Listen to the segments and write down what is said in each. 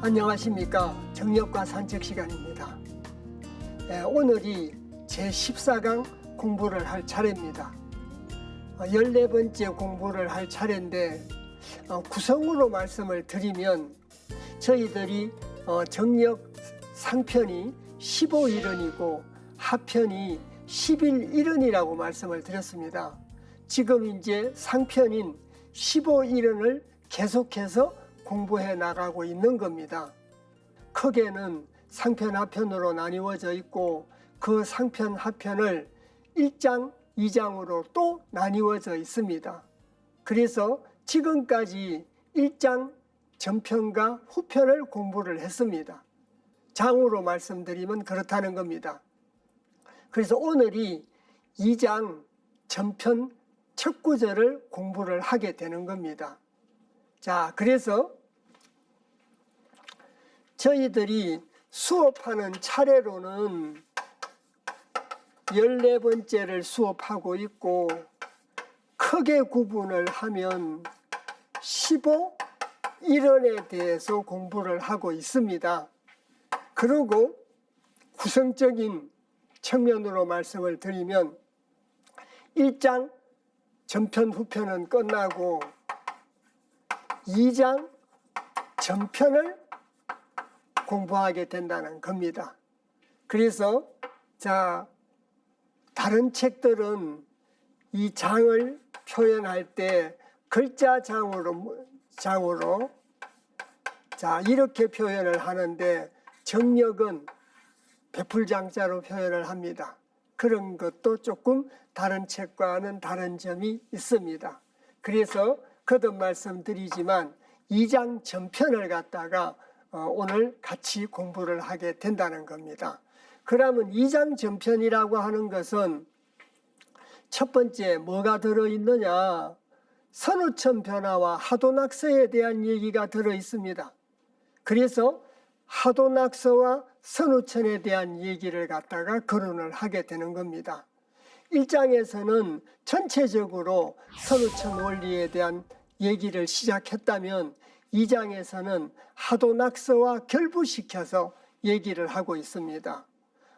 안녕하십니까. 정력과 산책 시간입니다. 오늘이 제14강 공부를 할 차례입니다. 14번째 공부를 할 차례인데 구성으로 말씀을 드리면 저희들이 정력 상편이 15일은이고 하편이 11일은이라고 말씀을 드렸습니다. 지금 이제 상편인 15일은을 계속해서 공부해 나가고 있는 겁니다. 크게는 상편 하편으로 나뉘어져 있고 그 상편 하편을 1장, 2장으로 또 나뉘어져 있습니다. 그래서 지금까지 1장 전편과 후편을 공부를 했습니다. 장으로 말씀드리면 그렇다는 겁니다. 그래서 오늘이 2장 전편 첫 구절을 공부를 하게 되는 겁니다. 자, 그래서 저희들이 수업하는 차례로는 14번째를 수업하고 있고 크게 구분을 하면 15일원에 대해서 공부를 하고 있습니다. 그리고 구성적인 측면으로 말씀을 드리면 1장 전편 후편은 끝나고 2장 전편을 공부하게 된다는 겁니다. 그래서 다른 책들은 이 장을 표현할 때 글자 장으로 이렇게 표현을 하는데 정력은 배풀장자로 표현을 합니다. 그런 것도 조금 다른 책과는 다른 점이 있습니다. 그래서 거듭 말씀드리지만 2장 전편을 갖다가 오늘 같이 공부를 하게 된다는 겁니다. 그러면 2장 전편이라고 하는 것은 첫 번째 뭐가 들어있느냐? 선우천 변화와 하도낙서에 대한 얘기가 들어있습니다. 그래서 하도낙서와 선우천에 대한 얘기를 갖다가 거론을 하게 되는 겁니다. 1장에서는 전체적으로 선우천 원리에 대한 얘기를 시작했다면 2장에서는 하도낙서와 결부시켜서 얘기를 하고 있습니다.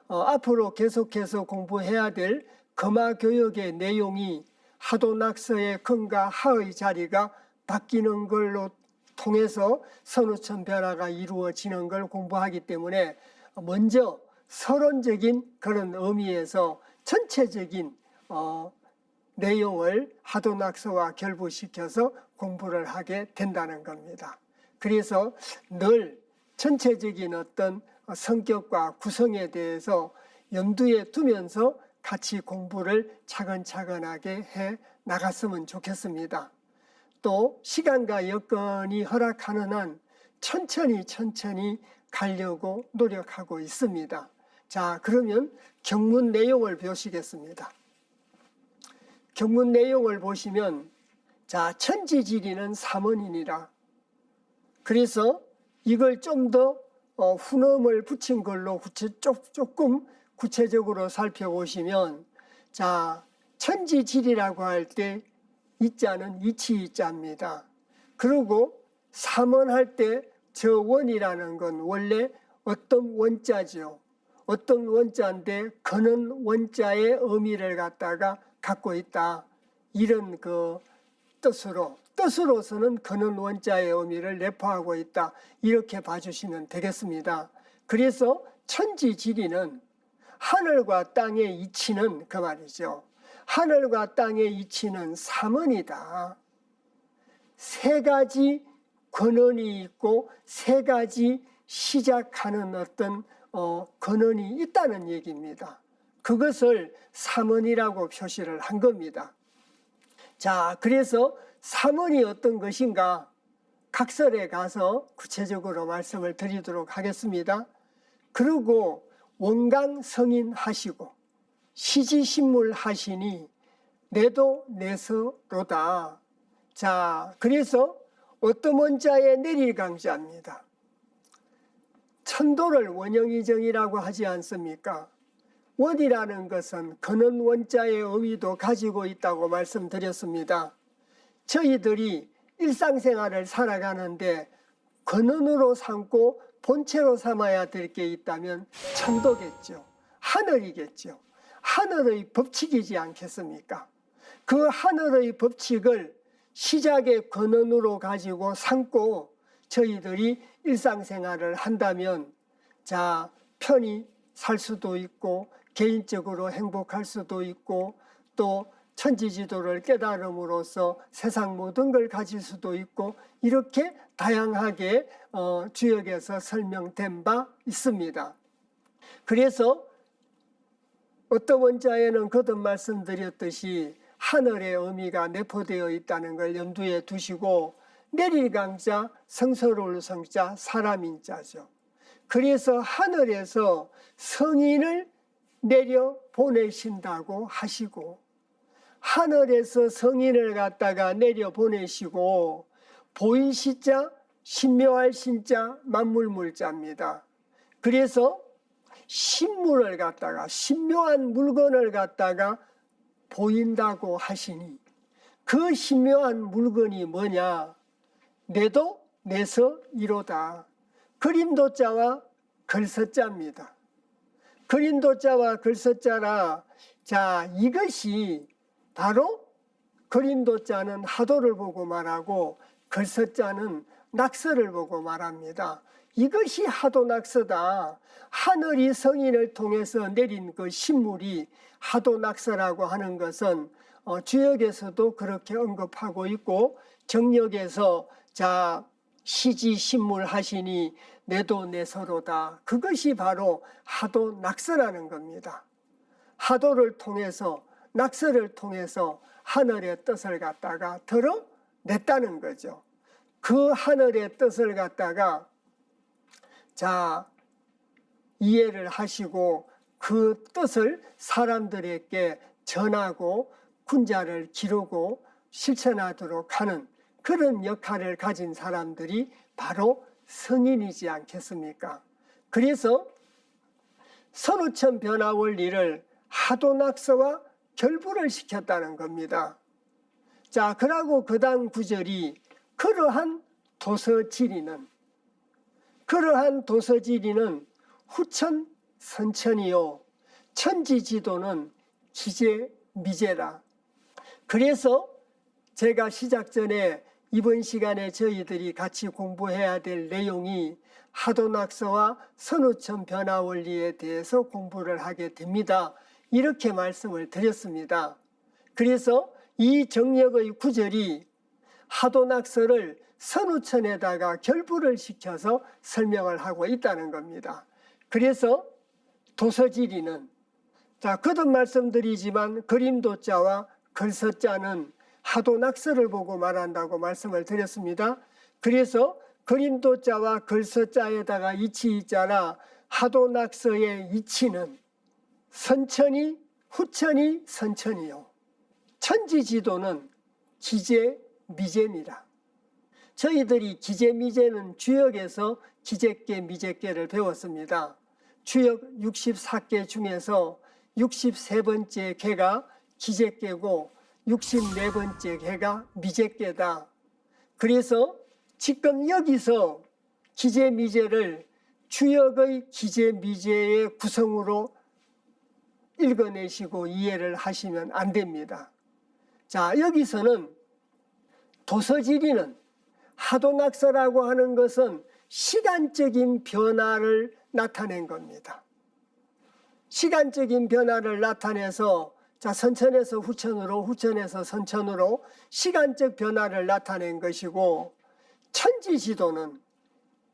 앞으로 계속해서 공부해야 될 금화교역의 내용이 하도낙서의 근과 하의 자리가 바뀌는 걸로 통해서 선우천 변화가 이루어지는 걸 공부하기 때문에 먼저 서론적인 그런 의미에서 전체적인 내용을 하도낙서와 결부시켜서 공부를 하게 된다는 겁니다. 그래서 늘 전체적인 어떤 성격과 구성에 대해서 염두에 두면서 같이 공부를 차근차근하게 해 나갔으면 좋겠습니다. 또 시간과 여건이 허락하는 한 천천히 가려고 노력하고 있습니다. 자, 그러면 경문 내용을 보시겠습니다. 경문 내용을 보시면 천지지리는 삼원이니라. 그래서 이걸 좀 더 훈음을 붙인 걸로 조금 구체적으로 살펴보시면 천지지리라고 할 때 이자는 이치이자입니다. 그리고 삼원할 때 저 원이라는 건 원래 어떤 원자죠. 어떤 원자인데 그는 원자의 의미를 갖다가 갖고 있다. 이런 그 뜻으로서는 그는 원자의 의미를 내포하고 있다. 이렇게 봐주시면 되겠습니다. 그래서 천지지리는 하늘과 땅의 이치는 그 말이죠. 하늘과 땅의 이치는 삼원이다. 세 가지 근원이 있고 세 가지 시작하는 어떤 근원이 있다는 얘기입니다. 그것을 삼원이라고 표시를 한 겁니다. 그래서 삼원이 어떤 것인가 각설에 가서 구체적으로 말씀을 드리도록 하겠습니다. 그리고 원강성인 하시고 시지신물 하시니 내도 내서로다. 그래서 어떤 원자의 내릴강자입니다. 천도를 원형이정이라고 하지 않습니까? 원이라는 것은 근원 원자의 의미도 가지고 있다고 말씀드렸습니다. 저희들이 일상생활을 살아가는데 근원으로 삼고 본체로 삼아야 될 게 있다면 천도겠죠. 하늘이겠죠. 하늘의 법칙이지 않겠습니까? 그 하늘의 법칙을 시작의 근원으로 가지고 삼고 저희들이 일상생활을 한다면 자, 편히 살 수도 있고 개인적으로 행복할 수도 있고 또 천지지도를 깨달음으로써 세상 모든 걸 가질 수도 있고 이렇게 다양하게 주역에서 설명된 바 있습니다. 그래서 어떤 원자에는 거듭 말씀드렸듯이 하늘의 의미가 내포되어 있다는 걸 염두에 두시고 내릴강자, 성서로울 성자, 사람인 자죠. 그래서 하늘에서 성인을 내려 보내신다고 하시고 하늘에서 성인을 갖다가 내려 보내시고 보인 시자, 신묘할 신자, 만물물자입니다. 그래서 신물을 갖다가 신묘한 물건을 갖다가 보인다고 하시니 그 신묘한 물건이 뭐냐? 내도 내서 이로다. 그림도자와 글서자입니다. 그림도자와 글서자라 자 이것이 바로 그림도자는 하도를 보고 말하고 글서자는 낙서를 보고 말합니다. 이것이 하도낙서다. 하늘이 성인을 통해서 내린 그 신물이 하도낙서라고 하는 것은 주역에서도 그렇게 언급하고 있고 정역에서 자 시지신물 하시니 내도 내서로다. 그것이 바로 하도낙서라는 겁니다. 하도를 통해서 낙서를 통해서 하늘의 뜻을 갖다가 드러냈다는 거죠. 그 하늘의 뜻을 갖다가 자 이해를 하시고 그 뜻을 사람들에게 전하고 군자를 기르고 실천하도록 하는 그런 역할을 가진 사람들이 바로 성인이지 않겠습니까? 그래서 선우천 변화 원리를 하도낙서와 결부를 시켰다는 겁니다. 자, 그러고 그 다음 구절이 그러한 도서지리는 후천 선천이요 천지지도는 기재미재라. 그래서 제가 시작 전에 이번 시간에 저희들이 같이 공부해야 될 내용이 하도낙서와 선우천 변화 원리에 대해서 공부를 하게 됩니다. 이렇게 말씀을 드렸습니다. 그래서 이 정역의 구절이 하도낙서를 선우천에다가 결부를 시켜서 설명을 하고 있다는 겁니다. 그래서 도서지리는 자 거듭 말씀드리지만 그림도자와 글서자는 하도낙서를 보고 말한다고 말씀을 드렸습니다. 그래서 그림도자와 글서자에다가 이치이자라 하도낙서의 이치는 선천이 후천이 선천이요 천지지도는 기재미재니라. 저희들이 기재미재는 주역에서 기재계 미재계를 배웠습니다. 주역 64계 중에서 63번째 계가 기재계고 64번째 계가 미재계다. 그래서 지금 여기서 기재미재를 주역의 기재미재의 구성으로 읽어내시고 이해를 하시면 안 됩니다. 자, 여기서는 도서지리는 하도낙서라고 하는 것은 시간적인 변화를 나타낸 겁니다. 시간적인 변화를 나타내서 자 선천에서 후천으로 후천에서 선천으로 시간적 변화를 나타낸 것이고 천지지도는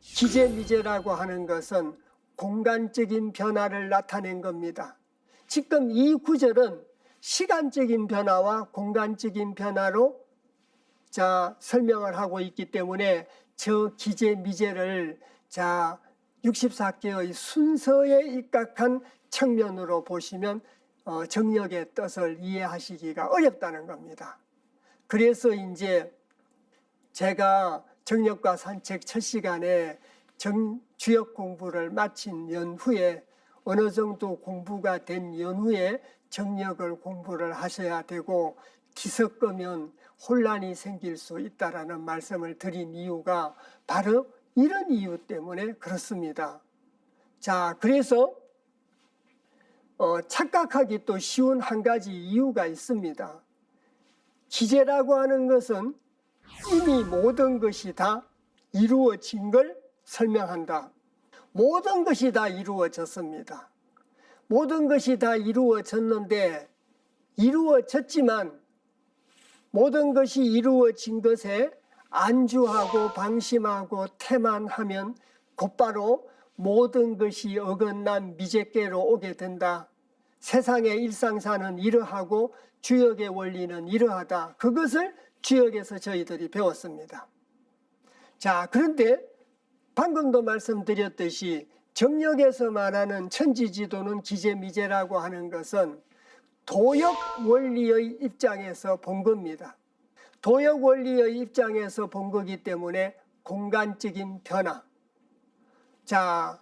기재미재라고 하는 것은 공간적인 변화를 나타낸 겁니다. 지금 이 구절은 시간적인 변화와 공간적인 변화로 자 설명을 하고 있기 때문에 저 기재미재를 자 64개의 순서에 입각한 측면으로 보시면 정역의 뜻을 이해하시기가 어렵다는 겁니다. 그래서 이제 제가 정역과 산책 첫 시간에 주역 공부를 마친 연후에 어느 정도 공부가 된 연후에 정역을 공부를 하셔야 되고 뒤섞으면 혼란이 생길 수 있다라는 말씀을 드린 이유가 바로 이런 이유 때문에 그렇습니다. 자, 그래서 착각하기 또 쉬운 한 가지 이유가 있습니다. 기재라고 하는 것은 이미 모든 것이 다 이루어진 걸 설명한다. 모든 것이 다 이루어졌습니다. 모든 것이 다 이루어졌는데, 이루어졌지만 모든 것이 이루어진 것에 안주하고 방심하고 태만하면 곧바로 모든 것이 어긋난 미제께로 오게 된다. 세상의 일상사는 이러하고 주역의 원리는 이러하다. 그것을 주역에서 저희들이 배웠습니다. 자, 그런데 방금도 말씀드렸듯이 정역에서 말하는 천지지도는 기재미재라고 하는 것은 도역 원리의 입장에서 본 겁니다. 도역 원리의 입장에서 본 거기 때문에 공간적인 변화. 자,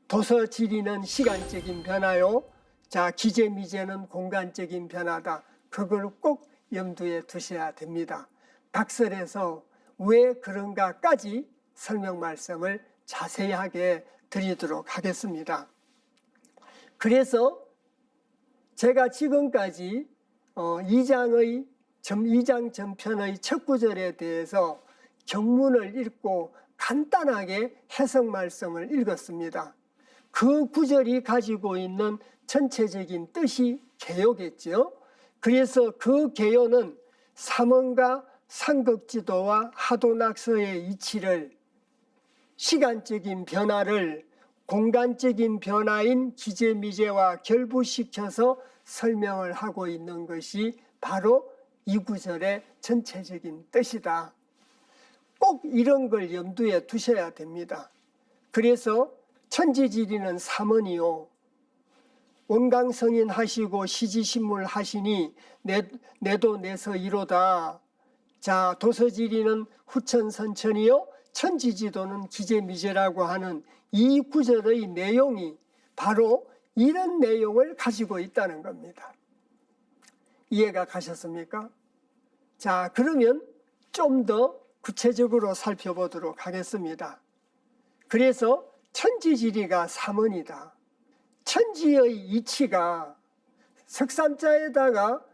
도서지리는 시간적인 변화요. 자, 기재미재는 공간적인 변화다. 그걸 꼭 염두에 두셔야 됩니다. 각설에서 왜 그런가까지 설명 말씀을 자세하게 드리도록 하겠습니다. 그래서 제가 지금까지 2장 전편의 첫 구절에 대해서 경문을 읽고 간단하게 해석 말씀을 읽었습니다. 그 구절이 가지고 있는 전체적인 뜻이 개요겠죠. 그래서 그 개요는 삼원과 삼극지도와 하도낙서의 이치를, 시간적인 변화를 공간적인 변화인 기재미재와 결부시켜서 설명을 하고 있는 것이 바로 이 구절의 전체적인 뜻이다. 꼭 이런 걸 염두에 두셔야 됩니다. 그래서 천지지리는 삼원이요, 원광성인 하시고 시지신물 하시니 내도 내서 이로다. 자, 도서지리는 후천선천이요, 천지지도는 기재미재라고 하는 이 구절의 내용이 바로 이런 내용을 가지고 있다는 겁니다. 이해가 가셨습니까? 자, 그러면 좀 더 구체적으로 살펴보도록 하겠습니다. 그래서 천지지리가 삼원이다. 천지의 이치가 석삼자에다가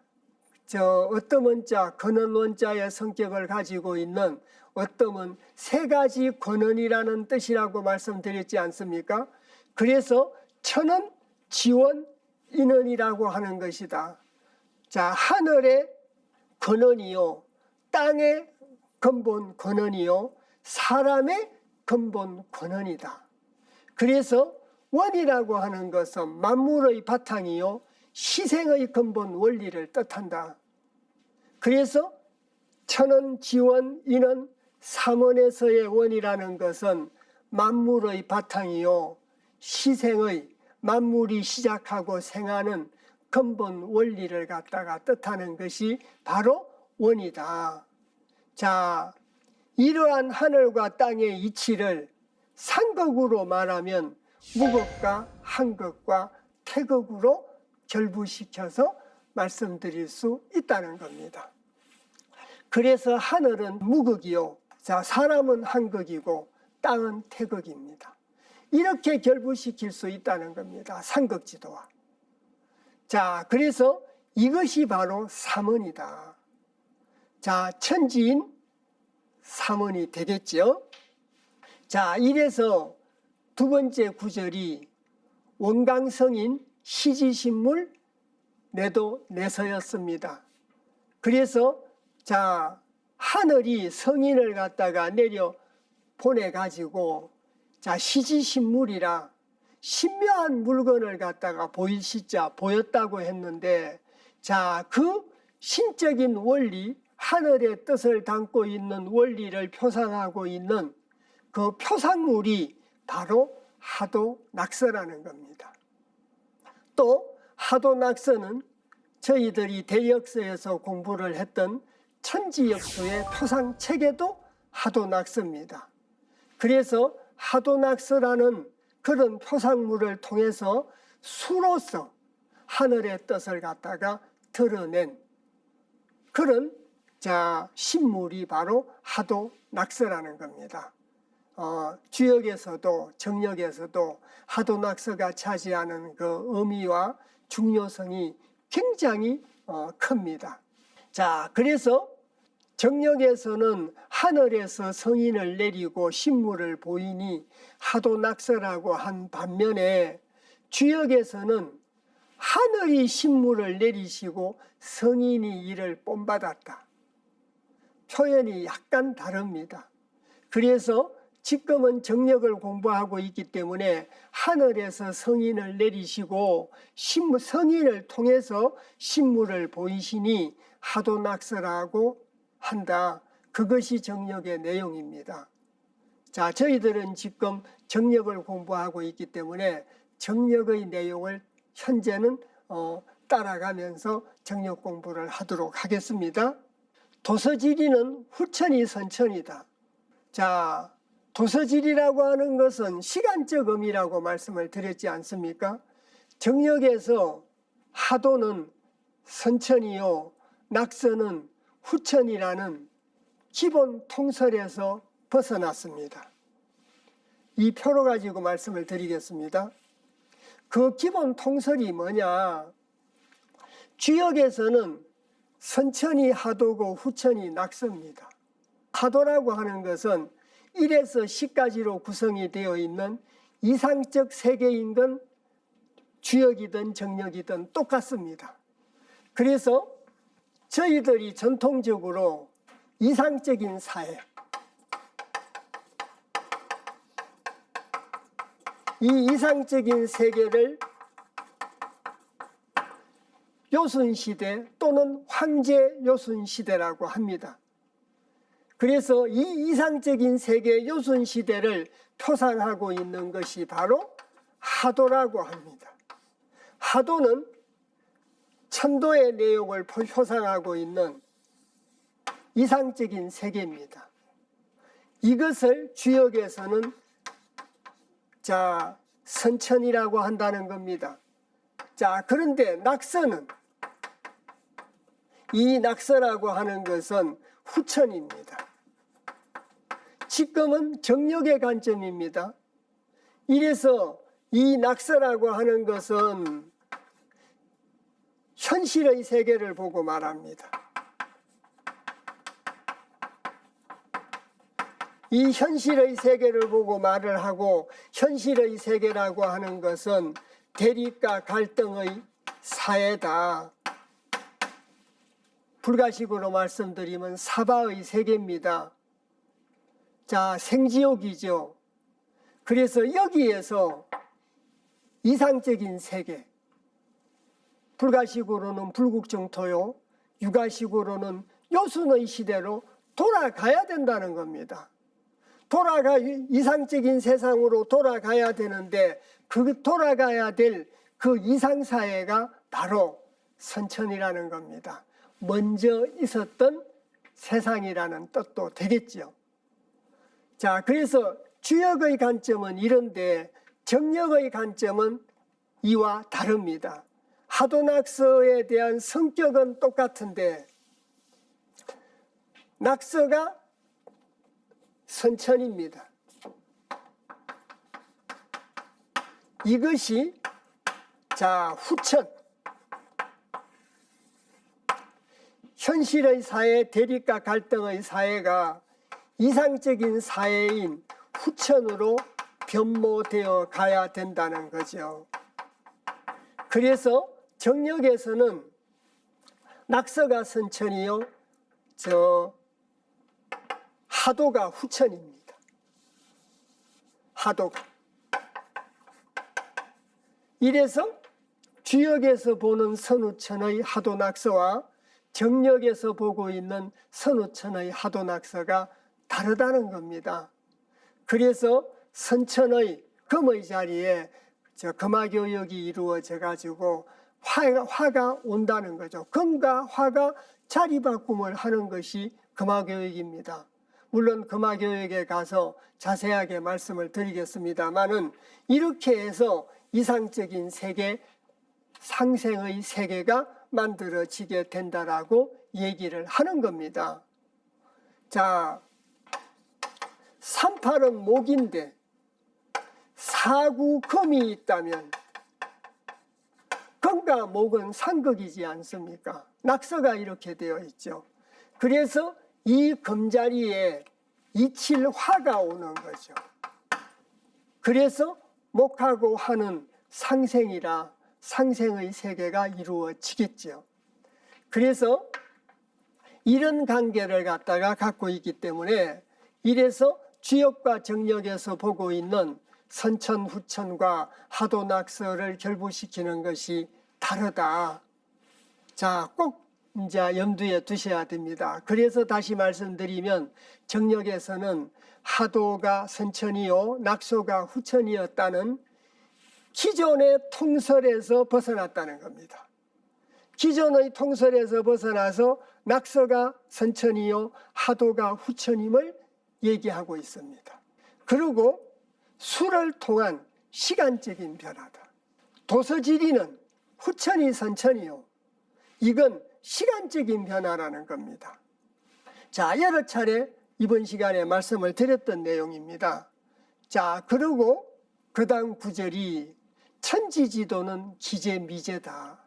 어떤 원자, 근원 원자의 성격을 가지고 있는 어떤 세 가지 근원이라는 뜻이라고 말씀드렸지 않습니까? 그래서 천은 지원 인원이라고 하는 것이다. 자, 하늘의 근원이요, 땅의 근본 근원이요, 사람의 근본 근원이다. 그래서 원이라고 하는 것은 만물의 바탕이요, 시생의 근본 원리를 뜻한다. 그래서 천원, 지원, 인원, 삼원에서의 원이라는 것은 만물의 바탕이요, 시생의, 만물이 시작하고 생하는 근본 원리를 갖다가 뜻하는 것이 바로 원이다. 자, 이러한 하늘과 땅의 이치를 상극으로 말하면 무극과 한극과 태극으로 결부시켜서 말씀드릴 수 있다는 겁니다. 그래서 하늘은 무극이요, 자, 사람은 한극이고 땅은 태극입니다. 이렇게 결부시킬 수 있다는 겁니다. 삼극지도와. 자, 그래서 이것이 바로 삼원이다. 자, 천지인 삼원이 되겠죠. 자, 이래서 두 번째 구절이 원광성인 시지신물 내도 내서였습니다. 그래서 자, 하늘이 성인을 갖다가 내려 보내가지고, 자, 시지신물이라 신묘한 물건을 갖다가 보일 시자 보였다고 했는데, 자, 그 신적인 원리, 하늘의 뜻을 담고 있는 원리를 표상하고 있는 그 표상물이 바로 하도낙서라는 겁니다. 또 하도낙서는 저희들이 대역서에서 공부를 했던 천지역수의 표상책에도 하도낙서입니다. 그래서 하도낙서라는 그런 표상물을 통해서 수로서 하늘의 뜻을 갖다가 드러낸 그런 자 신물이 바로 하도낙서라는 겁니다. 주역에서도 정역에서도 하도낙서가 차지하는 그 의미와 중요성이 굉장히 큽니다. 자, 그래서 정역에서는 하늘에서 성인을 내리고 신물을 보이니 하도낙서라고 한 반면에 주역에서는 하늘이 신물을 내리시고 성인이 이를 본받았다. 표현이 약간 다릅니다. 그래서 지금은 정역을 공부하고 있기 때문에 하늘에서 성인을 내리시고 성인을 통해서 신물을 보이시니 하도낙서라고 한다. 그것이 정역의 내용입니다. 자, 저희들은 지금 정역을 공부하고 있기 때문에 정역의 내용을 현재는 따라가면서 정역 공부를 하도록 하겠습니다. 도서지리는 후천이 선천이다. 자, 도서지리라고 하는 것은 시간적 의미라고 말씀을 드렸지 않습니까? 정역에서 하도는 선천이요, 낙서는 후천이라는 기본 통설에서 벗어났습니다. 이 표로 가지고 말씀을 드리겠습니다. 그 기본 통설이 뭐냐? 주역에서는 선천이 하도고 후천이 낙서입니다. 하도라고 하는 것은 1에서 10까지로 구성이 되어 있는 이상적 세계인 건 주역이든 정역이든 똑같습니다. 그래서 저희들이 전통적으로 이상적인 사회, 이 이상적인 세계를 요순시대 또는 황제 요순시대라고 합니다. 그래서 이 이상적인 세계 요순시대를 표상하고 있는 것이 바로 하도라고 합니다. 하도는 천도의 내용을 표상하고 있는 이상적인 세계입니다. 이것을 주역에서는 선천이라고 한다는 겁니다. 자, 그런데 낙서는, 이 낙서라고 하는 것은 후천입니다. 지금은 정역의 관점입니다. 이래서 이 낙서라고 하는 것은 현실의 세계를 보고 말합니다. 이 현실의 세계를 보고 말을 하고, 현실의 세계라고 하는 것은 대립과 갈등의 사회다. 불가식으로 말씀드리면 사바의 세계입니다. 자, 생지옥이죠. 그래서 여기에서 이상적인 세계, 불가식으로는 불국정토요, 유가식으로는 요순의 시대로 돌아가야 된다는 겁니다. 이상적인 세상으로 돌아가야 되는데, 그 돌아가야 될 그 이상사회가 바로 선천이라는 겁니다. 먼저 있었던 세상이라는 뜻도 되겠죠. 자, 그래서 주역의 관점은 이런데 정역의 관점은 이와 다릅니다. 하도낙서에 대한 성격은 똑같은데 낙서가 선천입니다. 이것이 후천, 현실의 사회, 대립과 갈등의 사회가 이상적인 사회인 후천으로 변모되어 가야 된다는 거죠. 그래서 정역에서는 낙서가 선천이요, 하도가 후천입니다. 하도가. 이래서 주역에서 보는 선후천의 하도낙서와 정역에서 보고 있는 선후천의 하도낙서가 다르다는 겁니다. 그래서 선천의 금의 자리에 금화교역이 이루어져 가지고 화가 온다는 거죠. 금과 화가 자리 바꿈을 하는 것이 금화교역입니다. 물론 금화교역에 가서 자세하게 말씀을 드리겠습니다만은 이렇게 해서 이상적인 세계, 상생의 세계가 만들어지게 된다라고 얘기를 하는 겁니다. 자, 38은 목인데 4구 금이 있다면 금과 목은 상극이지 않습니까? 낙서가 이렇게 되어 있죠. 그래서 이 금자리에 이칠화가 오는 거죠. 그래서 목하고 화는 상생이라 상생의 세계가 이루어지겠죠. 그래서 이런 관계를 갖고 있기 때문에 이래서 주역과 정역에서 보고 있는 선천, 후천과 하도, 낙서를 결부시키는 것이 다르다. 자, 꼭 이제 염두에 두셔야 됩니다. 그래서 다시 말씀드리면 정역에서는 하도가 선천이요, 낙소가 후천이었다는 기존의 통설에서 벗어났다는 겁니다. 기존의 통설에서 벗어나서 낙서가 선천이요, 하도가 후천임을 얘기하고 있습니다. 그리고 수를 통한 시간적인 변화다. 도서지리는 후천이 선천이요, 이건 시간적인 변화라는 겁니다. 자, 여러 차례 이번 시간에 말씀을 드렸던 내용입니다. 자, 그리고 그 다음 구절이 천지지도는 기재미재다.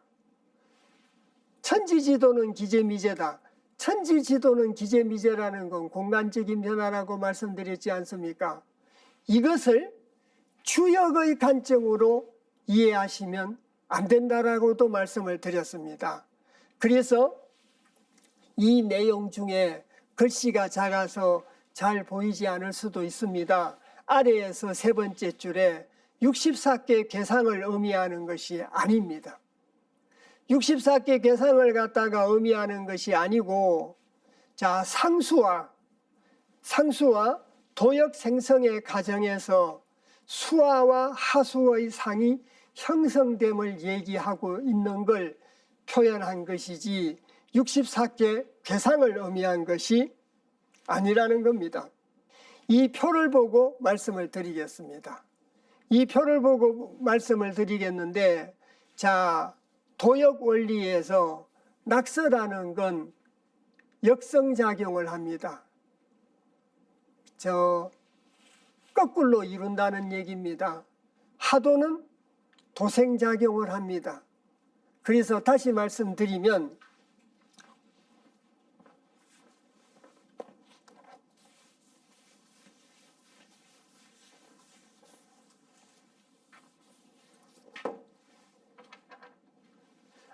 천지지도는 기재미재다. 천지지도는 기재미재라는 건 공간적인 변화라고 말씀드렸지 않습니까? 이것을 주역의 관점으로 이해하시면 안 된다라고도 말씀을 드렸습니다. 그래서 이 내용 중에 글씨가 작아서 잘 보이지 않을 수도 있습니다. 아래에서 세 번째 줄에 64개 계상을 의미하는 것이 아닙니다. 64개 계상을 갖다가 의미하는 것이 아니고, 자, 상수와 도역 생성의 과정에서 수화와 하수의 상이 형성됨을 얘기하고 있는 걸 표현한 것이지 64개 계상을 의미한 것이 아니라는 겁니다. 이 표를 보고 말씀을 드리겠습니다. 이 표를 보고 말씀을 드리겠는데, 자, 도역 원리에서 낙서라는 건 역성작용을 합니다. 거꾸로 이룬다는 얘기입니다. 하도는 도생작용을 합니다. 그래서 다시 말씀드리면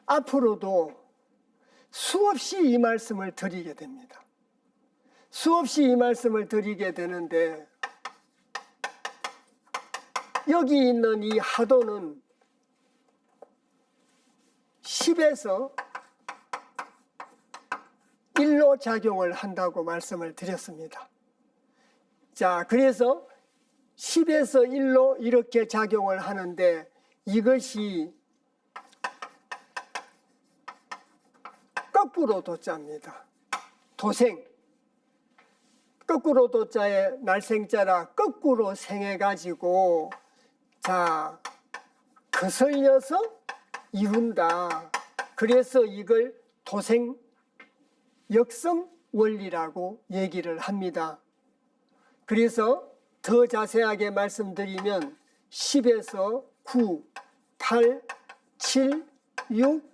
앞으로도 수없이 이 말씀을 드리게 됩니다. 수없이 이 말씀을 드리게 되는데, 여기 있는 이 하도는 10에서 1로 작용을 한다고 말씀을 드렸습니다. 자, 그래서 10에서 1로 이렇게 작용을 하는데, 이것이 거꾸로 도자입니다. 도생. 거꾸로 도자에 날생자라 거꾸로 생해가지고, 자, 거슬려서 이룬다. 그래서 이걸 도생 역성 원리라고 얘기를 합니다. 그래서 더 자세하게 말씀드리면 10에서 9, 8, 7, 6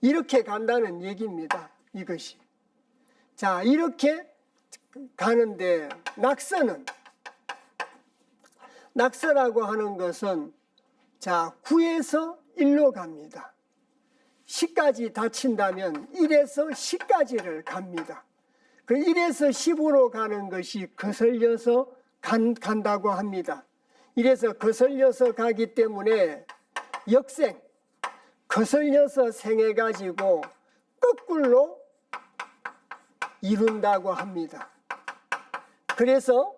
이렇게 간다는 얘기입니다. 이것이. 자, 이렇게 가는데 낙서라고 하는 것은 자, 9에서 1로 갑니다. 10까지 닫힌다면 1에서 10까지를 갑니다. 그 1에서 10으로 가는 것이 거슬려서 간다고 합니다. 이래서 거슬려서 가기 때문에 역생, 거슬려서 생해가지고 거꾸로 이룬다고 합니다. 그래서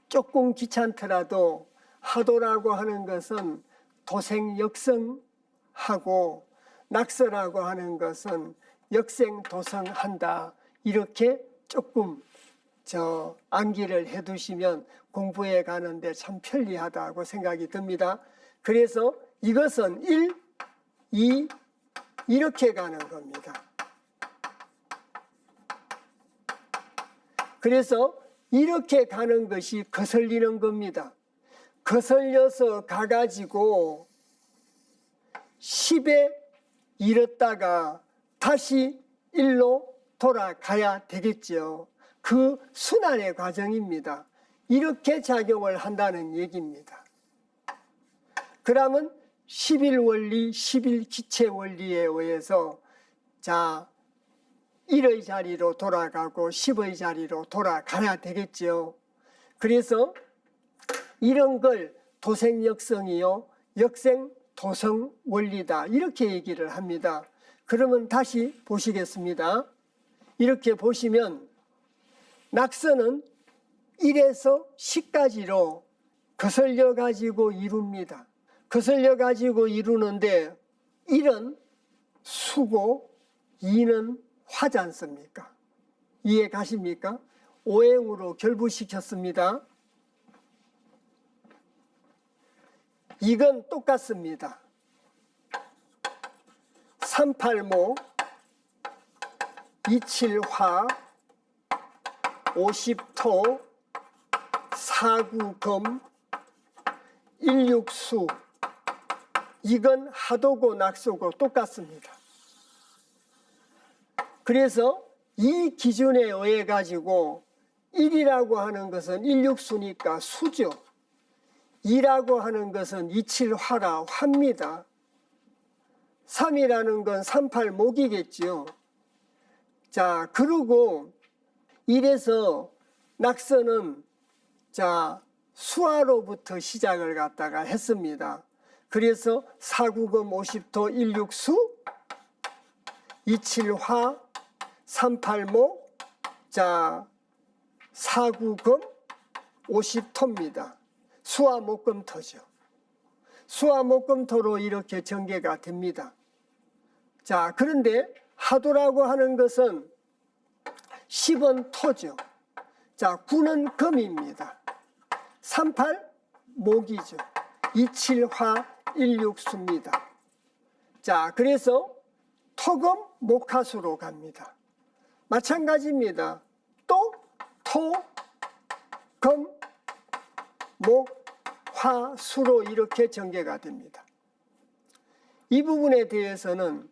조금 귀찮더라도 하도라고 하는 것은 도생 역성하고 낙서라고 하는 것은 역생 도성한다. 이렇게 조금 암기를 해두시면 공부해 가는데 참 편리하다고 생각이 듭니다. 그래서 이것은 1, 2 이렇게 가는 겁니다. 그래서 이렇게 가는 것이 거슬리는 겁니다. 거슬려서 가가지고 10에 이르다가 다시 1로 돌아가야 되겠죠. 그 순환의 과정입니다. 이렇게 작용을 한다는 얘기입니다. 그러면 11원리, 11기체 원리에 의해서 자 1의 자리로 돌아가고 10의 자리로 돌아가야 되겠죠. 그래서 이런 걸 도생역성이요 역생도성 원리다 이렇게 얘기를 합니다. 그러면 다시 보시겠습니다. 이렇게 보시면 낙서는 1에서 10까지로 거슬려 가지고 이룹니다. 거슬려 가지고 이루는데 1은 수고 2는 화지 않습니까? 이해 가십니까? 오행으로 결부시켰습니다. 이건 똑같습니다. 38모 27화 50토 49검 16수 이건 하도고 낙소고 똑같습니다. 그래서 이 기준에 의해 가지고 1이라고 하는 것은 16수니까 수죠. 2라고 하는 것은 27화라 화입니다. 3이라는 건 38목이겠지요. 자, 그리고 이래서 낙서는 자 수화로부터 시작을 갖다가 했습니다. 그래서 49검 50토 16수 27화 38목 자 49검 50토입니다. 수화목금토죠. 수화목금토로 이렇게 전개가 됩니다. 자, 그런데 하도라고 하는 것은 10은 토죠. 자, 9는 금입니다. 38 목이죠. 27화 16수입니다. 자, 그래서 토금 목화수로 갑니다. 마찬가지입니다. 또 토, 금, 목, 화, 수로 이렇게 전개가 됩니다. 이 부분에 대해서는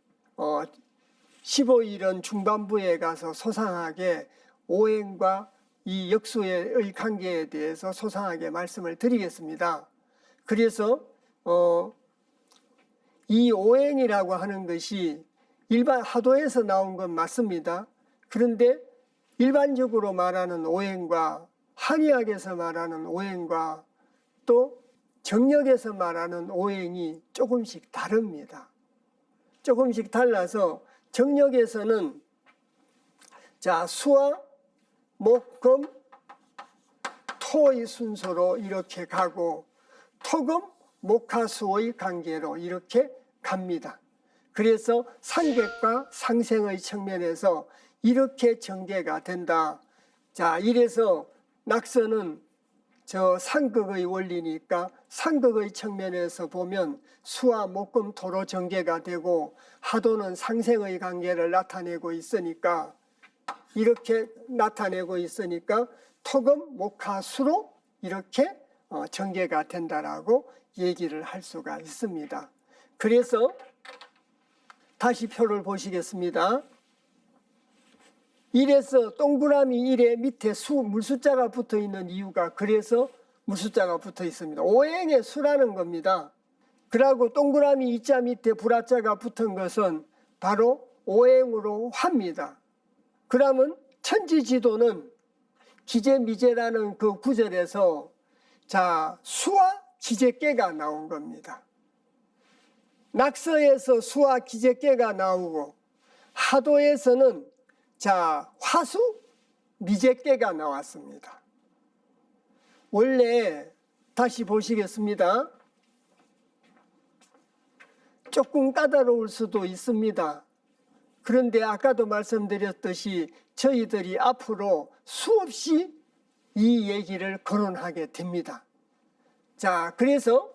15일은 중반부에 가서 소상하게 오행과 이 역수의 관계에 대해서 소상하게 말씀을 드리겠습니다. 그래서 이 오행이라고 하는 것이 일반 하도에서 나온 건 맞습니다. 그런데 일반적으로 말하는 오행과 한의학에서 말하는 오행과 또 정력에서 말하는 오행이 조금씩 다릅니다. 조금씩 달라서 정력에서는 자 수화, 목, 금, 토의 순서로 이렇게 가고 토금, 목화수의 관계로 이렇게 갑니다. 그래서 상객과 상생의 측면에서 이렇게 전개가 된다. 자, 이래서 낙서는 저 상극의 원리니까 상극의 측면에서 보면 수와 목금 토로 전개가 되고 하도는 상생의 관계를 나타내고 있으니까 이렇게 나타내고 있으니까 토금 목화수로 이렇게 전개가 된다라고 얘기를 할 수가 있습니다. 그래서 다시 표를 보시겠습니다. 1에서 동그라미 1에 밑에 물숫자가 붙어 있는 이유가 그래서 물숫자가 붙어 있습니다. 오행의 수라는 겁니다. 그리고 동그라미 2자 밑에 불화자가 붙은 것은 바로 오행으로 화입니다. 그러면 천지지도는 기재미재라는 그 구절에서 자 수와 기재께가 나온 겁니다. 낙서에서 수와 기재께가 나오고 하도에서는 자 화수 미재께가 나왔습니다. 원래 다시 보시겠습니다. 조금 까다로울 수도 있습니다. 그런데 아까도 말씀드렸듯이 저희들이 앞으로 수없이 이 얘기를 거론하게 됩니다. 자, 그래서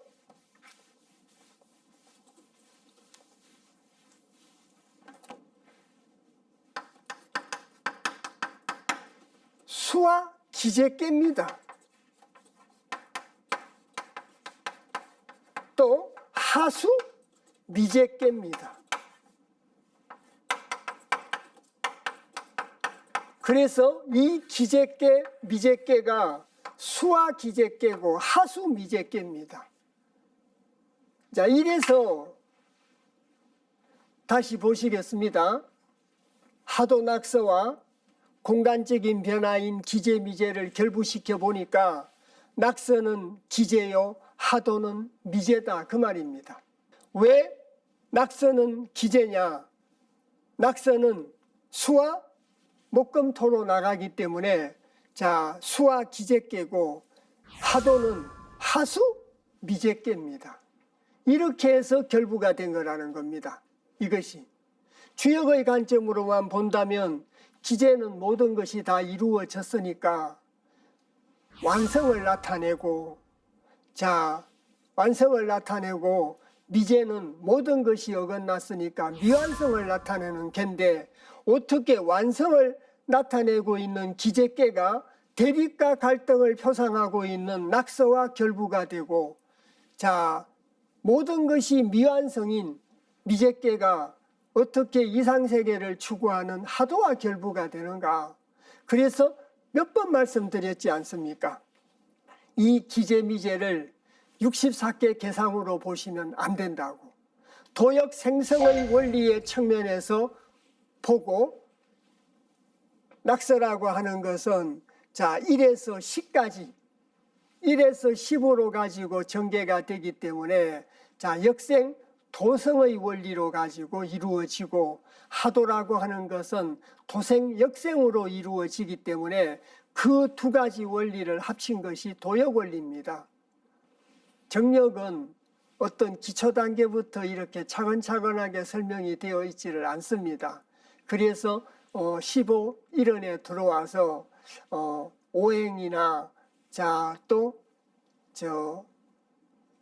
수와 기재께입니다. 또 하수 미재께입니다. 그래서 이 기재께 미재께가 수와 기재께고 하수 미재께입니다. 자, 이래서 다시 보시겠습니다. 하도 낙서와 공간적인 변화인 기재 미재를 결부시켜 보니까 낙서는 기재요, 하도는 미재다 그 말입니다. 왜 낙서는 기재냐? 낙서는 수와 목금토로 나가기 때문에 자, 수와 기재께고 하도는 하수 미재께입니다. 이렇게 해서 결부가 된 거라는 겁니다. 이것이 주역의 관점으로만 본다면 기재는 모든 것이 다 이루어졌으니까 완성을 나타내고, 자, 완성을 나타내고 미재는 모든 것이 어긋났으니까 미완성을 나타내는 겐데, 어떻게 완성을 나타내고 있는 기재께가 대립과 갈등을 표상하고 있는 낙서와 결부가 되고, 자, 모든 것이 미완성인 미재께가 어떻게 이상세계를 추구하는 하도와 결부가 되는가? 그래서 몇 번 말씀드렸지 않습니까? 이 기재미재를 64개 개상으로 보시면 안 된다고. 도역 생성의 원리의 측면에서 보고, 낙서라고 하는 것은 자 1에서 10까지 1에서 10으로 가지고 전개가 되기 때문에 자 역생 도성의 원리로 가지고 이루어지고, 하도라고 하는 것은 도생 역생으로 이루어지기 때문에 그 두 가지 원리를 합친 것이 도역 원리입니다. 정역은 어떤 기초 단계부터 이렇게 차근차근하게 설명이 되어 있지를 않습니다. 그래서 15일원에 들어와서 오행이나 자 또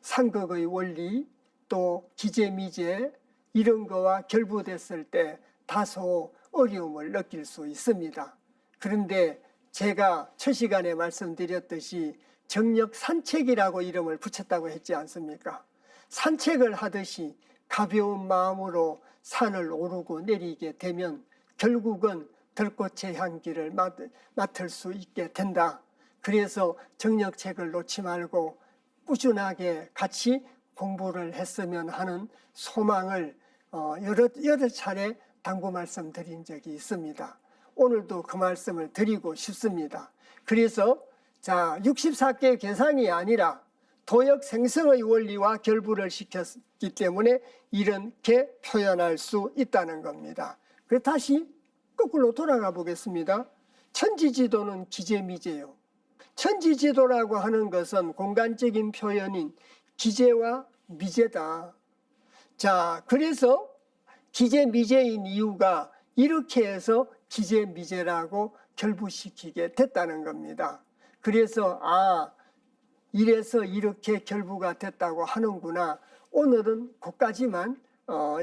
상극의 원리 또 기재미재 이런 거와 결부됐을 때 다소 어려움을 느낄 수 있습니다. 그런데 제가 첫 시간에 말씀드렸듯이 정역 산책이라고 이름을 붙였다고 했지 않습니까? 산책을 하듯이 가벼운 마음으로 산을 오르고 내리게 되면 결국은 들꽃의 향기를 맡을 수 있게 된다. 그래서 정역책을 놓지 말고 꾸준하게 같이 공부를 했으면 하는 소망을 여러 차례 당부 말씀드린 적이 있습니다. 오늘도 그 말씀을 드리고 싶습니다. 그래서 자 64개 개상이 아니라 도역 생성의 원리와 결부를 시켰기 때문에 이렇게 표현할 수 있다는 겁니다. 그래서 다시 거꾸로 돌아가 보겠습니다. 천지지도는 기재미재요. 천지지도라고 하는 것은 공간적인 표현인 기재와 미재다. 자, 그래서 기재미재인 이유가 이렇게 해서 기재미재라고 결부시키게 됐다는 겁니다. 그래서 이래서 이렇게 결부가 됐다고 하는구나. 오늘은 그까지만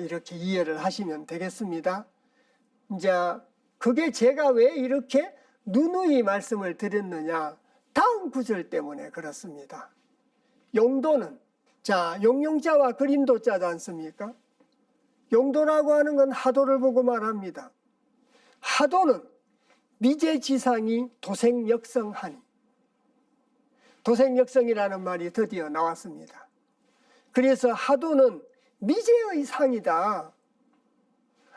이렇게 이해를 하시면 되겠습니다. 이제 그게 제가 왜 이렇게 누누이 말씀을 드렸느냐, 다음 구절 때문에 그렇습니다. 용도는 자 용용자와 그림도자지 않습니까? 용도라고 하는 건 하도를 보고 말합니다. 하도는 미재지상이 도생역성하니, 도생역성이라는 말이 드디어 나왔습니다. 그래서 하도는 미재의 상이다.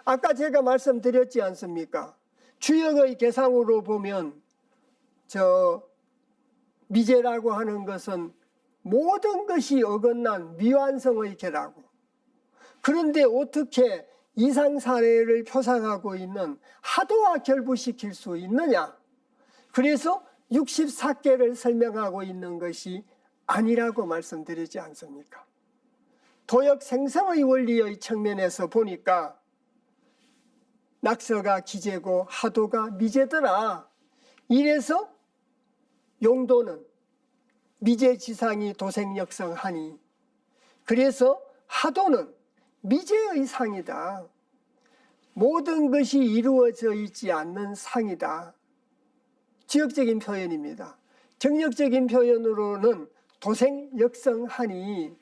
아까 제가 말씀드렸지 않습니까? 주역의 개상으로 보면 미재라고 하는 것은 모든 것이 어긋난 미완성의 개라고. 그런데 어떻게 이상사례를 표상하고 있는 하도와 결부시킬 수 있느냐? 그래서 64개를 설명하고 있는 것이 아니라고 말씀드리지 않습니까? 도역 생성의 원리의 측면에서 보니까 낙서가 기재고 하도가 미재더라. 이래서 용도는 미재지상이 도생역성하니, 그래서 하도는 미재의 상이다. 모든 것이 이루어져 있지 않는 상이다. 지역적인 표현입니다. 정력적인 표현으로는 도생역성하니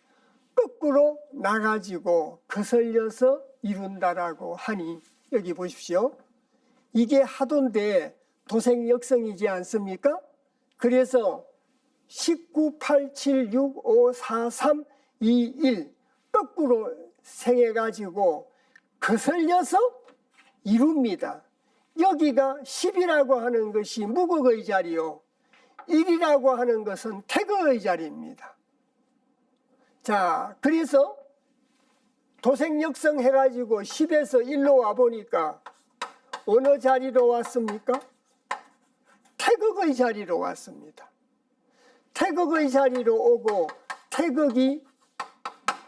거꾸로 나가지고 거슬려서 이룬다라고 하니, 여기 보십시오. 이게 하도인데 도생역성이지 않습니까? 그래서 19, 8, 7, 6, 5, 4, 3, 2, 1 거꾸로 생해가지고 거슬려서 이룹니다. 여기가 10이라고 하는 것이 무극의 자리요, 1이라고 하는 것은 태극의 자리입니다. 자, 그래서 도생역성 해가지고 10에서 1로 와보니까 어느 자리로 왔습니까? 태극의 자리로 왔습니다. 태극의 자리로 오고 태극이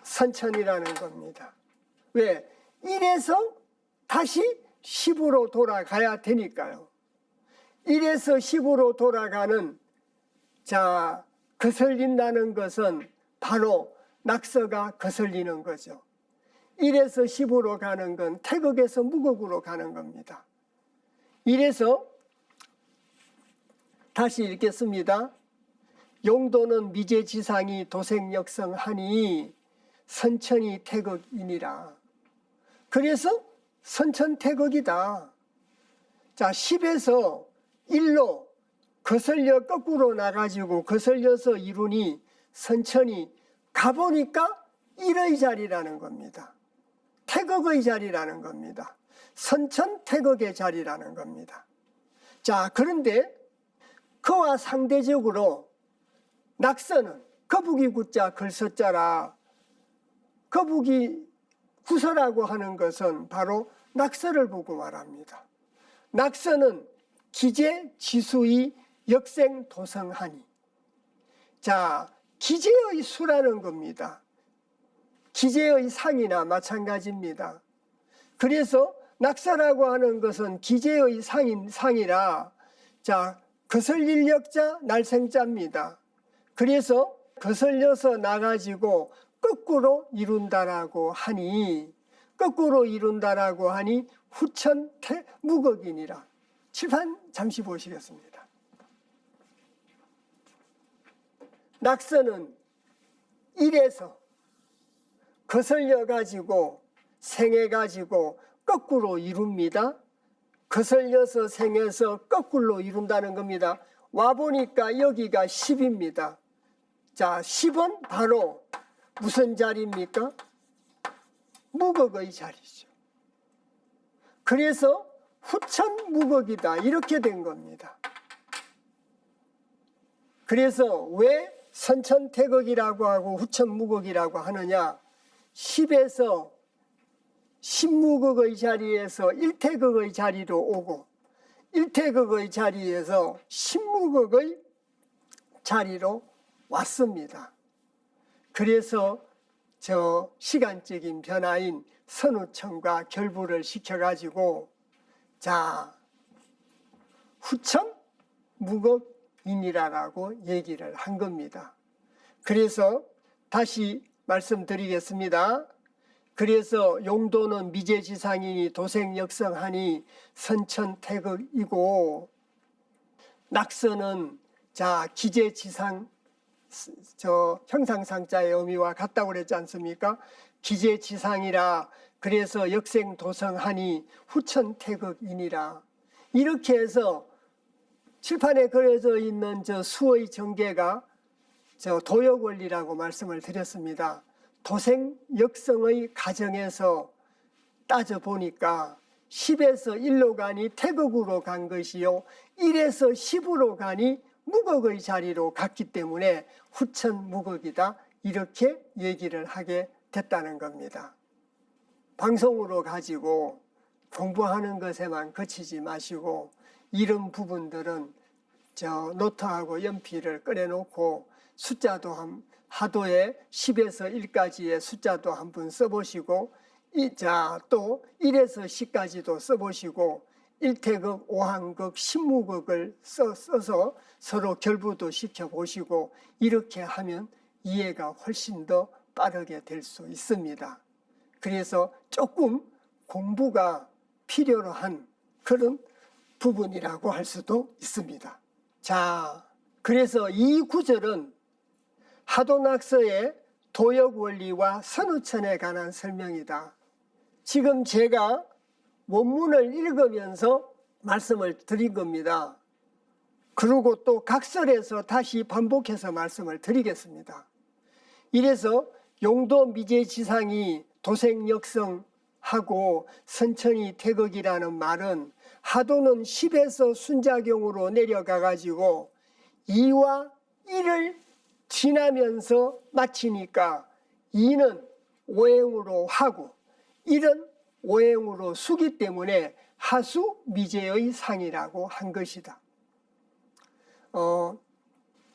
선천이라는 겁니다. 왜? 1에서 다시 10으로 돌아가야 되니까요. 1에서 10으로 돌아가는, 자, 거슬린다는 것은 바로 낙서가 거슬리는 거죠. 1에서 10으로 가는 건 태극에서 무극으로 가는 겁니다. 이래서 다시 읽겠습니다. 용도는 미제지상이 도생역성하니 선천이 태극이니라. 그래서 선천태극이다. 자, 10에서 1로 거슬려 거꾸로 나가지고 거슬려서 이루니 선천이 가보니까 1의 자리라는 겁니다. 태극의 자리라는 겁니다. 선천태극의 자리라는 겁니다. 자, 그런데 그와 상대적으로 낙서는 거북이 구자 걸서자라, 거북이 구서라고 하는 것은 바로 낙서를 보고 말합니다. 낙서는 기재 지수의 역생 도성하니, 자, 기재의 수라는 겁니다. 기재의 상이나 마찬가지입니다. 그래서 낙서라고 하는 것은 기재의 상이라, 자, 거슬릴 역자 날생자입니다. 그래서 거슬려서 나가지고 거꾸로 이룬다라고 하니, 거꾸로 이룬다라고 하니 후천태 무극이니라. 칠판 잠시 보시겠습니다. 낙서는 1에서 거슬려 가지고 생해 가지고 거꾸로 이룹니다. 거슬려서 생해서 거꾸로 이룬다는 겁니다. 와보니까 여기가 10입니다. 자, 10은 바로 무슨 자리입니까? 무극의 자리죠. 그래서 후천무극이다, 이렇게 된 겁니다. 그래서 왜 선천태극이라고 하고 후천무극이라고 하느냐? 10에서 10무극의 자리에서 1태극의 자리로 오고 1태극의 자리에서 10무극의 자리로 왔습니다. 그래서 저 시간적인 변화인 선우천과 결부를 시켜가지고, 자, 후천 무극이니라라고 얘기를 한 겁니다. 그래서 다시 말씀드리겠습니다. 그래서 용도는 미제지상이니 도생역성하니 선천태극이고, 낙서는 자, 기제지상, 저 형상상자의 의미와 같다고 그랬지 않습니까? 기제지상이라, 그래서 역생도성하니 후천태극이니라. 이렇게 해서 칠판에 그려져 있는 저 수의 전개가 저 도역원리라고 말씀을 드렸습니다. 도생역성의 가정에서 따져보니까 10에서 1로 가니 태극으로 간 것이요, 1에서 10으로 가니 무극의 자리로 갔기 때문에 후천무극이다, 이렇게 얘기를 하게 됐다는 겁니다. 방송으로 가지고 공부하는 것에만 그치지 마시고 이런 부분들은 저 노트하고 연필을 꺼내놓고 숫자도 하도에 10에서 1까지의 숫자도 한번 써보시고, 자, 또 1에서 10까지도 써보시고 1태극, 5항극, 10무극을 써서 서로 결부도 시켜보시고, 이렇게 하면 이해가 훨씬 더 빠르게 될 수 있습니다. 그래서 조금 공부가 필요로 한 그런 부분이라고 할 수도 있습니다. 자, 그래서 이 구절은 하도낙서의 도역 원리와 선우천에 관한 설명이다. 지금 제가 원문을 읽으면서 말씀을 드린 겁니다. 그리고 또 각설에서 다시 반복해서 말씀을 드리겠습니다. 이래서 용도 미제지상이 도생역성하고 선천이 태극이라는 말은 하도는 10에서 순작용으로 내려가 가지고 2와 1을 지나면서 마치니까 2는 오행으로 하고 1은 오행으로 수기 때문에 하수 미제의 상이라고 한 것이다.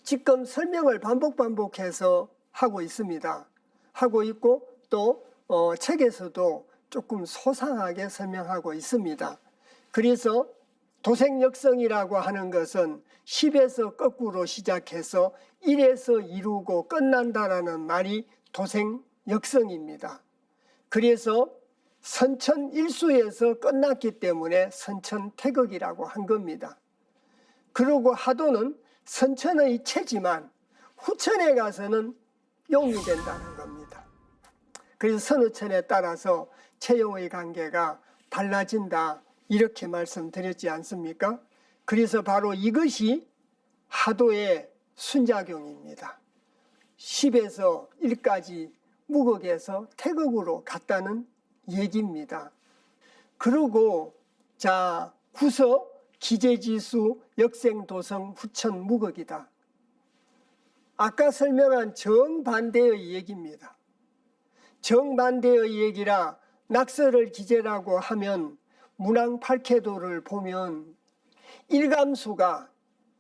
지금 설명을 반복해서 하고 있습니다. 하고 있고 또 책에서도 조금 소상하게 설명하고 있습니다. 그래서 도생역성이라고 하는 것은 10에서 거꾸로 시작해서 1에서 이루고 끝난다라는 말이 도생역성입니다. 그래서 선천일수에서 끝났기 때문에 선천태극이라고 한 겁니다. 그리고 하도는 선천의 체지만 후천에 가서는 용이 된다는 겁니다. 그래서 선우천에 따라서 체용의 관계가 달라진다 이렇게 말씀드렸지 않습니까? 그래서 바로 이것이 하도의 순작용입니다. 10에서 1까지 무극에서 태극으로 갔다는 얘기입니다. 그리고 자 구서 기재지수 역생도성 후천 무극이다. 아까 설명한 정반대의 얘기입니다. 정반대의 얘기라 낙서를 기재라고 하면 문왕팔캐도를 보면 일감수가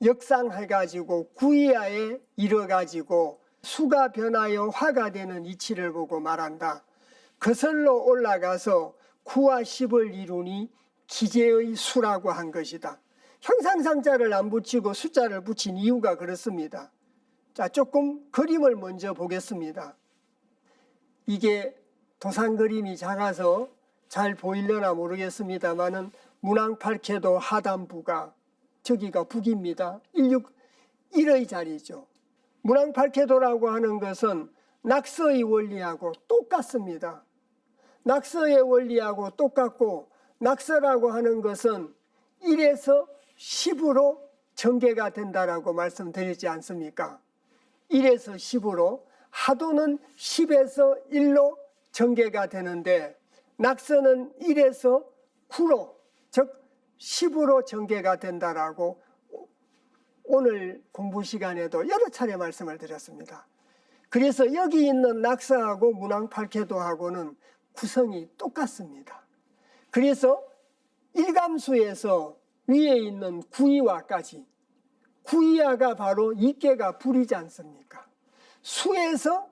역상해가지고 구이하에 이뤄가지고 수가 변하여 화가 되는 이치를 보고 말한다. 거슬러 올라가서 9와 10을 이루니 기재의 수라고 한 것이다. 형상상자를 안 붙이고 숫자를 붙인 이유가 그렇습니다. 자, 조금 그림을 먼저 보겠습니다. 이게 도상 그림이 작아서 잘 보이려나 모르겠습니다만은 문왕팔캐도 하단부가 저기가 북입니다. 161의 자리죠. 문왕팔캐도라고 하는 것은 낙서의 원리하고 똑같습니다. 낙서의 원리하고 똑같고 낙서라고 하는 것은 1에서 10으로 전개가 된다라고 말씀드리지 않습니까? 1에서 10으로 하도는 10에서 1로 전개가 되는데 낙서는 1에서 9로 즉 10으로 전개가 된다라고 오늘 공부 시간에도 여러 차례 말씀을 드렸습니다. 그래서 여기 있는 낙서하고 문왕팔캐도하고는 구성이 똑같습니다. 그래서 일감수에서 위에 있는 구이화까지 구이화가 바로 이깨가 불이지 않습니까? 수에서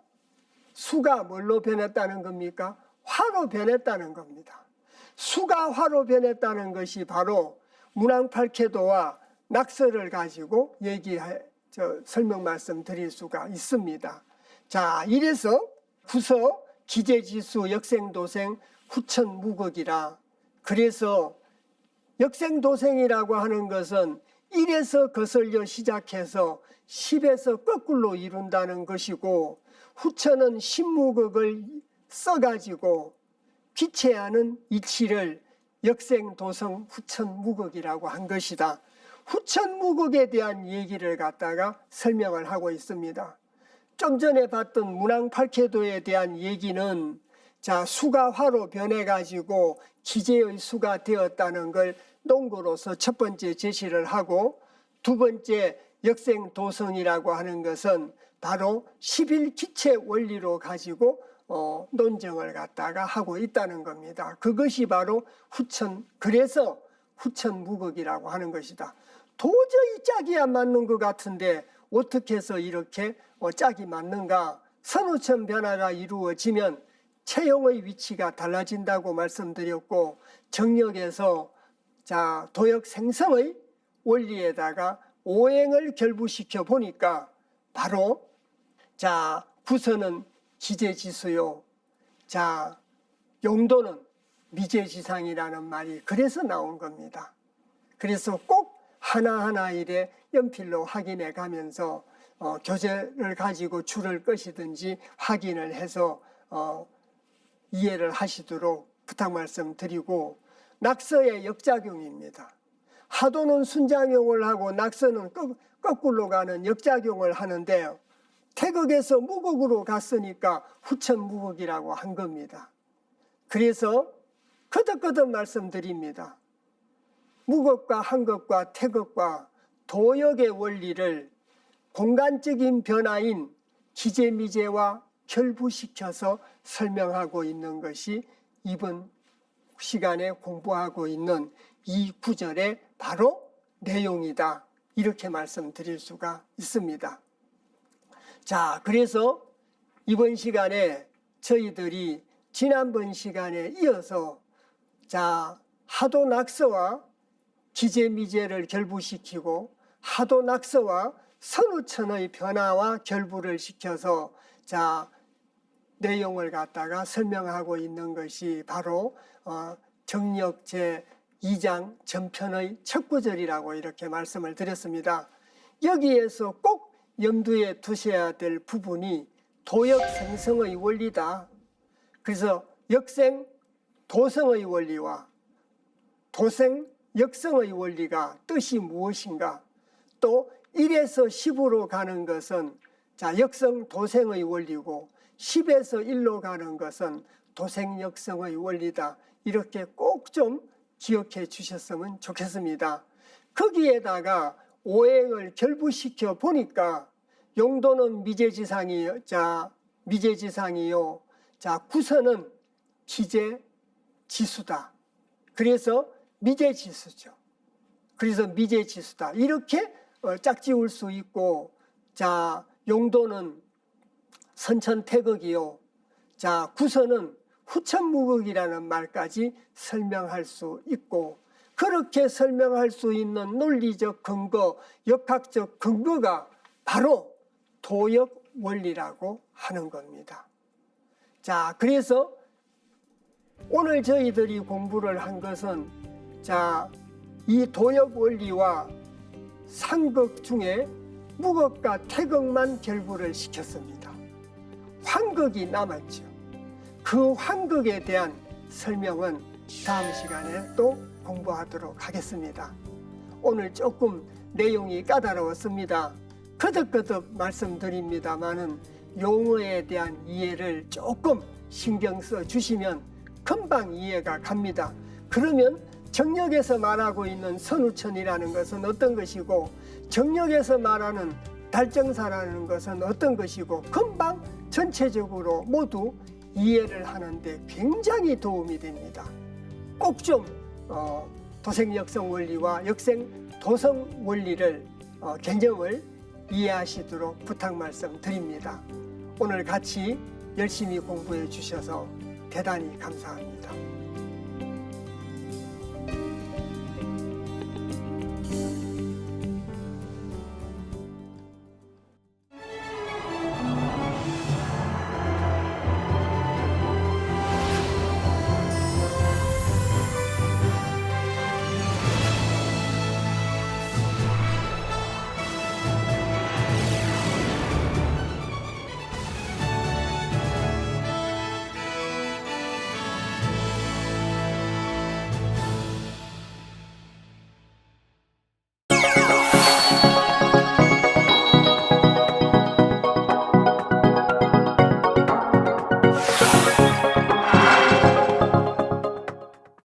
수가 뭘로 변했다는 겁니까? 화로 변했다는 겁니다. 수가 화로 변했다는 것이 바로 문왕팔캐도와 낙서를 가지고 설명 말씀 드릴 수가 있습니다. 자, 이래서 구서 기재지수 역생도생 후천무극이라. 그래서 역생도생이라고 하는 것은 1에서 거슬려 시작해서 10에서 거꾸로 이룬다는 것이고 후천은 신무극을 써가지고 기체하는 이치를 역생도성 후천무극이라고 한 것이다. 후천무극에 대한 얘기를 갖다가 설명을 하고 있습니다. 좀 전에 봤던 문왕팔캐도에 대한 얘기는 자 수가 화로 변해가지고 기재의 수가 되었다는 걸 논거로서 첫 번째 제시를 하고 두 번째 역생도성이라고 하는 것은 바로 11기체 원리로 가지고 논증을 갖다가 하고 있다는 겁니다. 그것이 바로 그래서 후천무극이라고 하는 것이다. 도저히 짝이 안 맞는 것 같은데 어떻게 해서 이렇게 짝이 맞는가? 선우천 변화가 이루어지면 체형의 위치가 달라진다고 말씀드렸고 정력에서 자 도역 생성의 원리에다가 오행을 결부시켜 보니까 바로 자 구서는 기재지수요. 자 용도는 미제지상이라는 말이 그래서 나온 겁니다. 그래서 꼭 하나하나 일에 연필로 확인해 가면서 교재를 가지고 줄을 끄시든지 확인을 해서 이해를 하시도록 부탁 말씀드리고, 낙서의 역작용입니다. 하도는 순작용을 하고 낙서는 거꾸로 가는 역작용을 하는데요. 태극에서 무극으로 갔으니까 후천무극이라고 한 겁니다. 그래서 거듭거듭 말씀드립니다. 무극과 한극과 태극과 도역의 원리를 공간적인 변화인 기재미제와 결부시켜서 설명하고 있는 것이 이번 시간에 공부하고 있는 이 구절의 바로 내용이다, 이렇게 말씀드릴 수가 있습니다. 자, 그래서 이번 시간에 저희들이 지난번 시간에 이어서 하도 낙서와 기재미제를 결부시키고 하도 낙서와 선우천의 변화와 결부를 시켜서 내용을 갖다가 설명하고 있는 것이 바로 정력 제2장 전편의 첫 구절이라고 이렇게 말씀을 드렸습니다. 여기에서 꼭 염두에 두셔야 될 부분이 도역 생성의 원리다. 그래서 역생 도성의 원리와 도생 역성의 원리가 뜻이 무엇인가, 또 1에서 10으로 가는 것은 역성 도생의 원리고 10에서 1로 가는 것은 도생 역성의 원리다, 이렇게 꼭 좀 기억해 주셨으면 좋겠습니다. 거기에다가 오행을 결부시켜 보니까 용도는 미제지상이요, 구서는 기재지수다. 그래서 미제지수죠. 그래서 미제지수다, 이렇게 짝지을 수 있고, 용도는 선천태극이요, 구서는 후천무극이라는 말까지 설명할 수 있고, 그렇게 설명할 수 있는 논리적 근거, 역학적 근거가 바로 도역 원리라고 하는 겁니다. 그래서 오늘 저희들이 공부를 한 것은 이 도역 원리와 상극 중에 무극과 태극만 결부를 시켰습니다. 환극이 남았죠. 그 환극에 대한 설명은 다음 시간에 또 공부하도록 하겠습니다. 오늘 조금 내용이 까다로웠습니다. 거듭거듭 말씀드립니다마는 용어에 대한 이해를 조금 신경 써 주시면 금방 이해가 갑니다. 그러면 정력에서 말하고 있는 선우천이라는 것은 어떤 것이고, 정력에서 말하는 달정사라는 것은 어떤 것이고, 금방 전체적으로 모두 이해를 하는데 굉장히 도움이 됩니다. 꼭 좀 도생역성 원리와 역생도성 원리를 개념을 이해하시도록 부탁 말씀드립니다. 오늘 같이 열심히 공부해 주셔서 대단히 감사합니다.